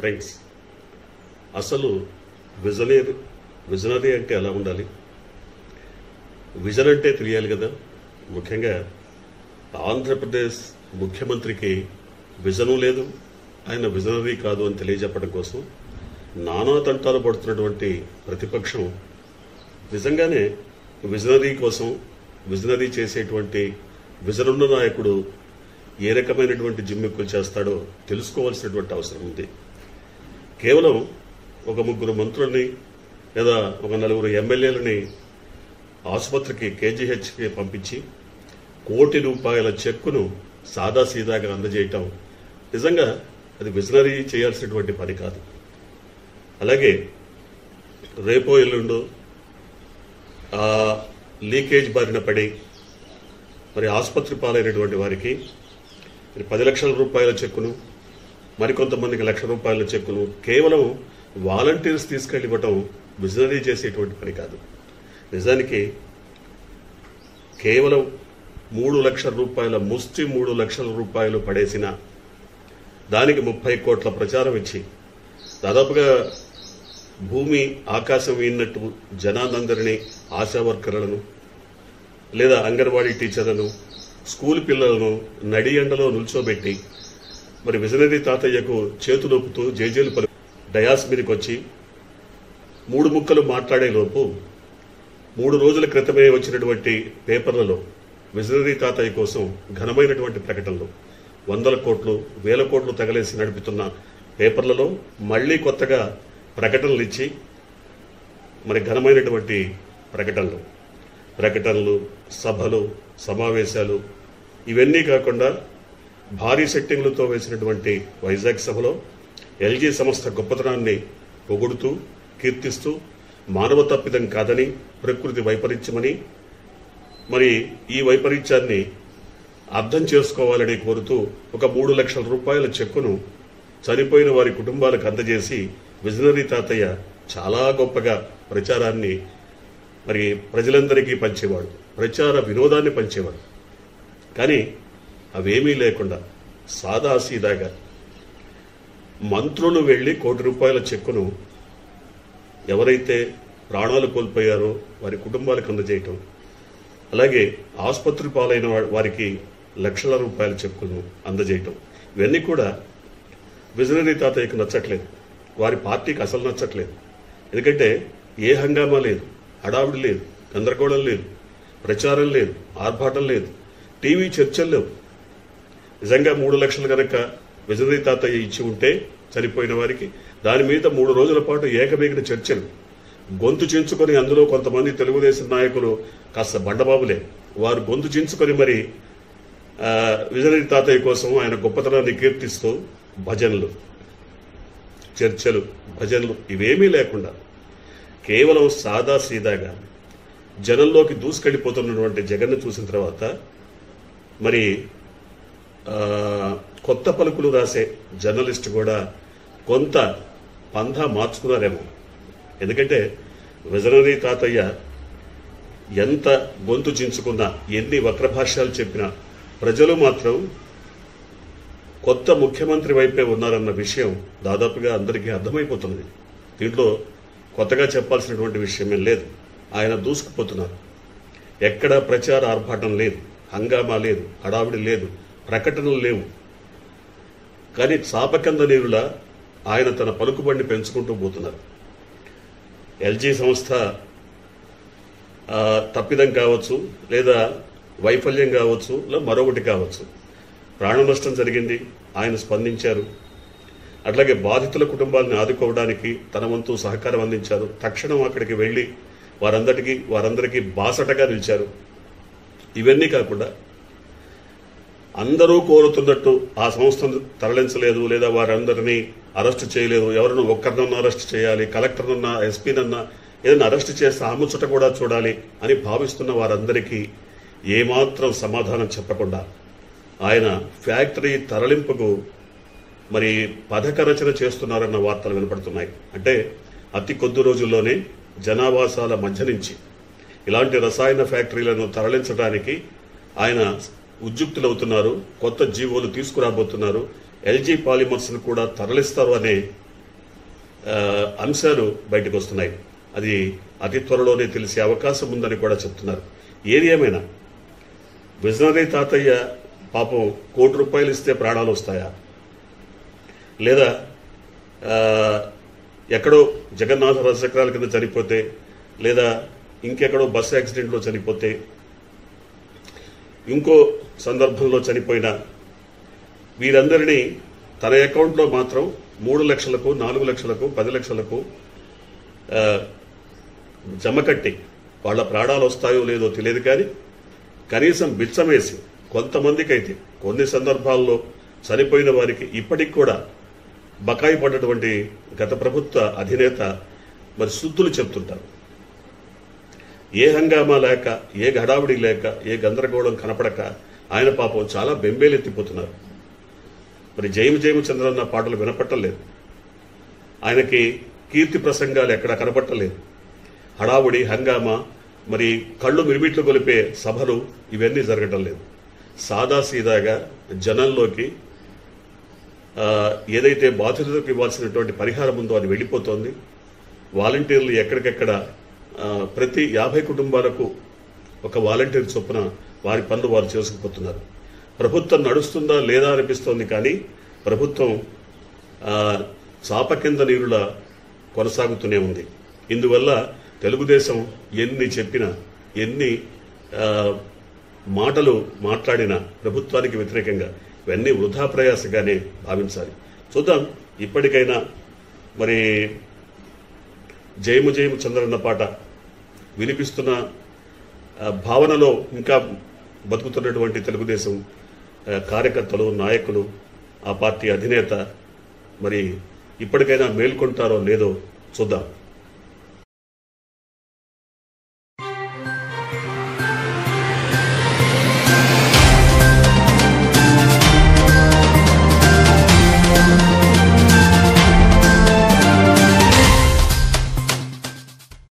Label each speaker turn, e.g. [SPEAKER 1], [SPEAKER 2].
[SPEAKER 1] Friends, అసలు visionary అంటే ఎలా ఉండాలి? విజన్ అంటే తెలియాలి కదా. ముఖ్యంగా ఆంధ్రప్రదేశ్ ముఖ్యమంత్రికి విజను లేదు, ఆయన విజనరీ కాదు అని తెలియజెప్పడం కోసం నానా తంటాలు పడుతున్నటువంటి ప్రతిపక్షం నిజంగానే విజనరీ చేసేటువంటి విజనున్న నాయకుడు ఏ రకమైనటువంటి జిమ్మిక్కులు చేస్తాడో తెలుసుకోవాల్సినటువంటి అవసరం ఉంది. కేవలం ఒక 3 మంత్రుల్ని లేదా ఒక 4 ఎమ్మెల్యేలని ఆసుపత్రికి కేజీహెచ్కి పంపించి ₹1 కోటి చెక్కును సాదాసీదాగా అందజేయటం నిజంగా అది విజనరీ చేయాల్సినటువంటి పని కాదు. అలాగే రేపో ఎల్లుండో లీకేజ్ బారిన పడి మరి ఆసుపత్రి పాలైనటువంటి వారికి 10 లక్షల చెక్కును, మరికొంతమందికి ₹1,00,000 చెక్కును కేవలం వాలంటీర్స్ తీసుకెళ్ళివ్వటం విజనరీ చేసేటువంటి పని కాదు. నిజానికి కేవలం ₹3 లక్షల ముష్టి ₹3 లక్షల పడేసిన దానికి 30 కోట్ల ప్రచారం ఇచ్చి దాదాపుగా భూమి ఆకాశం ఈన్నట్టు జనాలందరినీ, ఆశా వర్కర్లను లేదా అంగన్వాడీ టీచర్లను, స్కూల్ పిల్లలను నడి ఎండలో నిల్చోబెట్టి మరి విజనరీ తాతయ్యకు చేతులొప్పుతూ జేజేలు పలు డయాస్ మీదకి వచ్చి 3 ముక్కలు మాట్లాడే లోపు 3 రోజుల క్రితమే వచ్చినటువంటి పేపర్లలో విజనరీ తాతయ్య కోసం ఘనమైనటువంటి ప్రకటనలు, 100 కోట్లు 1000 కోట్లు తగలేసి నడుపుతున్న పేపర్లలో మళ్లీ కొత్తగా ప్రకటనలు ఇచ్చి మరి ఘనమైనటువంటి ప్రకటనలు, సభలు, సమావేశాలు ఇవన్నీ కాకుండా భారీ సెట్టింగ్లతో వేసినటువంటి వైజాగ్ సభలో ఎల్జీ సంస్థ గొప్పతనాన్ని పొగుడుతూ కీర్తిస్తూ మానవ తప్పిదం కాదని, ప్రకృతి వైపరీత్యమని, మరి ఈ వైపరీత్యాన్ని అర్థం చేసుకోవాలని కోరుతూ ఒక ₹3 లక్షల చెక్కును చనిపోయిన వారి కుటుంబాలకు అందజేసి విజనరీ తాతయ్య చాలా గొప్పగా ప్రచారాన్ని మరి ప్రజలందరికీ పంచేవాడు, ప్రచార వినోదాన్ని పంచేవాడు. కానీ అవేమీ లేకుండా సాదాసీదాగా మంత్రులు వెళ్లి ₹1 కోటి చెక్కును ఎవరైతే ప్రాణాలు కోల్పోయారో వారి కుటుంబాలకు అందజేయటం, అలాగే ఆసుపత్రి పాలైన వారికి లక్షల రూపాయల చెక్కును అందజేయటం, ఇవన్నీ కూడా విజనరీ తాతయ్యకు నచ్చట్లేదు, వారి పార్టీకి అసలు నచ్చట్లేదు. ఎందుకంటే ఏ హంగామా లేదు, హడావిడి లేదు, గందరగోళం లేదు, ప్రచారం లేదు, ఆర్భాటం లేదు, టీవీ చర్చలు లేవు. నిజంగా 3 లక్షలు కనుక విజనరీ తాతయ్య ఇచ్చి ఉంటే చనిపోయిన వారికి దాని మీద 3 రోజుల పాటు ఏకమేగిన చర్చలు, గొంతు చించుకొని అందులో కొంతమంది తెలుగుదేశం నాయకులు కాస్త బండబాబులే, వారు గొంతు చించుకొని మరి విజనరీ తాతయ్య కోసం ఆయన గొప్పతనాన్ని కీర్తిస్తూ భజనలు, చర్చలు, భజనలు ఇవేమీ లేకుండా కేవలం సాదాసీదాగా జనంలోకి దూసుకెళ్లిపోతున్నటువంటి జగన్ను చూసిన తర్వాత మరి కొత్త పలుకులు రాసే జర్నలిస్ట్ కూడా కొంత పంధా మార్చుకున్నారేమో. ఎందుకంటే విజనరీ తాతయ్య ఎంత గొంతు చించుకున్నా, ఎన్ని వక్రభాష్యాలు చెప్పినా ప్రజలు మాత్రం కొత్త ముఖ్యమంత్రి వైపే ఉన్నారన్న విషయం దాదాపుగా అందరికీ అర్థమైపోతున్నది. దీంట్లో కొత్తగా చెప్పాల్సినటువంటి విషయమే లేదు. ఆయన దూసుకుపోతున్నారు. ఎక్కడా ప్రచార ఆర్భాటం లేదు, హంగామా లేదు, హడావిడి లేదు, ప్రకటనలు లేవు. కానీ చాపకంద నీరులా ఆయన తన పలుకుబడిని పెంచుకుంటూ పోతున్నారు. ఎల్జీ సంస్థ తప్పిదం కావచ్చు, లేదా వైఫల్యం కావచ్చు, లేదా మరొకటి కావచ్చు, ప్రాణ నష్టం జరిగింది, ఆయన స్పందించారు. అట్లాగే బాధితుల కుటుంబాలను ఆదుకోవడానికి తన వంతు సహకారం అందించారు. తక్షణం అక్కడికి వెళ్లి వారందరికీ బాసటగా నిలిచారు. ఇవన్నీ కాకుండా అందరూ కోరుతున్నట్టు ఆ సంస్థను తరలించలేదు, లేదా వారందరినీ అరెస్టు చేయలేదు. ఎవరినో ఒక్కరినన్నా అరెస్ట్ చేయాలి, కలెక్టర్నన్నా, ఎస్పీనన్నా ఏదైనా అరెస్ట్ చేస్తే ఆ ముచ్చట కూడా చూడాలి అని భావిస్తున్న వారందరికీ ఏమాత్రం సమాధానం చెప్పకుండా ఆయన ఫ్యాక్టరీ తరలింపుకు మరి పథక రచన చేస్తున్నారన్న వార్తలు వినపడుతున్నాయి. అంటే అతి కొద్ది రోజుల్లోనే జనావాసాల మధ్య నుంచి ఇలాంటి రసాయన ఫ్యాక్టరీలను తరలించడానికి ఆయన ఉద్యుక్తులవుతున్నారు. కొత్త జీవోలు తీసుకురాబోతున్నారు. ఎల్జీ పాలిమర్స్ ను కూడా తరలిస్తారు అనే అంశాలు బయటకు వస్తున్నాయి. అది అతి త్వరలోనే తెలిసే అవకాశం ఉందని కూడా చెప్తున్నారు. ఏది ఏమైనా విజనరీ తాతయ్య పాపం ₹1,00,00,000 ఇస్తే ప్రాణాలు వస్తాయా, లేదా ఎక్కడో జగన్నాథ రథచక్రాల కింద చనిపోతే, లేదా ఇంకెక్కడో బస్సు యాక్సిడెంట్లో చనిపోతే, ఇంకో సందర్భంలో చనిపోయిన వీరందరినీ తన అకౌంట్లో మాత్రం 3 లక్షలకు 4 లక్షలకు 10 లక్షలకు జమ కట్టి వాళ్ళ ప్రాణాలు వస్తాయో లేదో తెలియదు, కానీ కనీసం బిచ్చమేసి కొంతమందికైతే కొన్ని సందర్భాల్లో చనిపోయిన వారికి ఇప్పటికి కూడా బకాయి పడ్డటువంటి గత ప్రభుత్వ అధినేత మరి శుద్ధులు చెప్తుంటారు. ఏ హంగామా లేక, ఏ గడావిడి లేక, ఏ గందరగోళం కనపడక ఆయన పాపం చాలా బెంబేలెత్తిపోతున్నారు. మరి జయము జయము చంద్రన్న పాటలు వినపట్టలేదు, ఆయనకి కీర్తి ప్రసంగాలు ఎక్కడ కనపట్టలేదు. హడావుడి హంగామా, మరి కళ్ళు మిరిమిట్లు కొలిపే సభలు ఇవన్నీ జరగటం లేదు. సాదాసీదాగా జనంలోకి ఏదైతే బాధితులకు ఇవ్వాల్సినటువంటి పరిహారం ఉందో అది వెళ్ళిపోతోంది. వాలంటీర్లు ఎక్కడికెక్కడ ప్రతి 50 కుటుంబాలకు ఒక వాలంటీర్ చొప్పున వారి పనులు వారు చేసుకుపోతున్నారు. ప్రభుత్వం నడుస్తుందా లేదా అనిపిస్తోంది, కానీ ప్రభుత్వం చాప కింద నీరులా కొనసాగుతూనే ఉంది. ఇందువల్ల తెలుగుదేశం ఎన్ని చెప్పినా, ఎన్ని మాటలు మాట్లాడినా ప్రభుత్వానికి వ్యతిరేకంగా ఇవన్నీ వృధా ప్రయాసగానే భావించాలి. చూద్దాం, ఇప్పటికైనా మరి జయము జయము చంద్రన్న పాట వినిపిస్తున్న భావనలో ఇంకా బతుకుతున్నటువంటి తెలుగుదేశం కార్యకర్తలు, నాయకులు, ఆ పార్టీ అధినేత మరి ఇప్పటికైనా మేల్కొంటారో లేదో చూద్దాం.